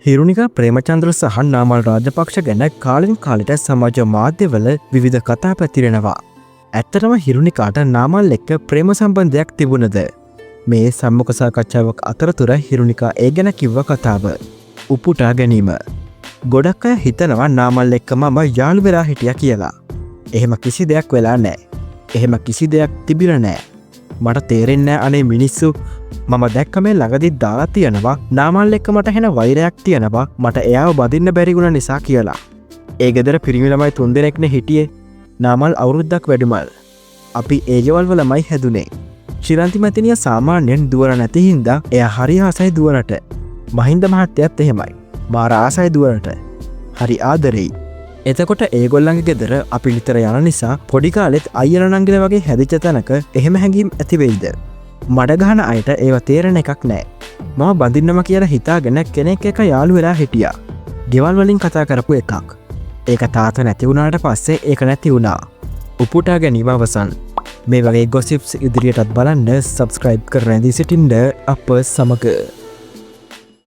හිරුනිකා ප්‍රේමචන්ද්‍ර සහ නාමල් රාජපක්ෂ ගැන කාලින් කාලට සමාජ මාධ්‍යවල විවිධ කතා පැතිරෙනවා. ඇත්තටම හිරුනිකාට නාමල් එක්ක ප්‍රේම සම්බන්ධයක් තිබුණද? මේ සම්මුඛ සාකච්ඡාවක් අතරතුර හිරුනිකා ඒ ගැන කිව්ව කතාව උපුටා ගැනීම. ගොඩක් අය හිතනවා නාමල් එක්ක මම යාළු වෙලා හිටියා කියලා. එහෙම කිසි දෙයක් වෙලා නැහැ. එහෙම කිසි දෙයක් තිබිලා නැහැ. මට තේරෙන්නේ අනේ මිනිස්සු මම දැක්ක මේ ළඟදි දාලා තියෙනවා නාමල් එක්ක මට හෙන වෛරයක් තියෙනවා මට එයාව බදින්න බැරි වුණ නිසා කියලා. ඒ ගෙදර පිරිමි ළමයි 3 දෙනෙක්නේ හිටියේ. නාමල් අවුරුද්දක් වැඩිමල්. අපි ඒ ගෙවල් වලමයි හැදුනේ. ශිරන්ති මැතිනිය සාමාන්‍යයෙන් දුවර නැති හින්දා එයා හරි ආසයි දුවරට. මහින්ද මහත්තයත් එහෙමයි. මාර ආසයි දුවරට. හරි ආදරෙයි. එතකොට ඒගොල්ලන්ගේ ගෙදර අපි නිතර යන නිසා පොඩි කාලෙත් අයියලා නංගිලා වගේ හැදිච්ච තැනක එහෙම හැඟීම් ඇති වෙයිද? මඩ ගහන අයට ඒව තේරෙන එකක් නෑ. මම බඳින්නම කියලා හිතාගෙන කෙනෙක් එක යාළු වෙලා හිටියා. ගෙවල් වලින් කතා කරපු එකක්. ඒක තාත්තා නැති වුණාට පස්සේ ඒක නැති වුණා. උපුටා ගැනීම අවසන්. මේ වගේ ගොසිප්ස් ඉදිරියටත් බලන්න සබ්ස්ක්‍රයිබ් කරලා ඉඳී සිටින්න අප සමග.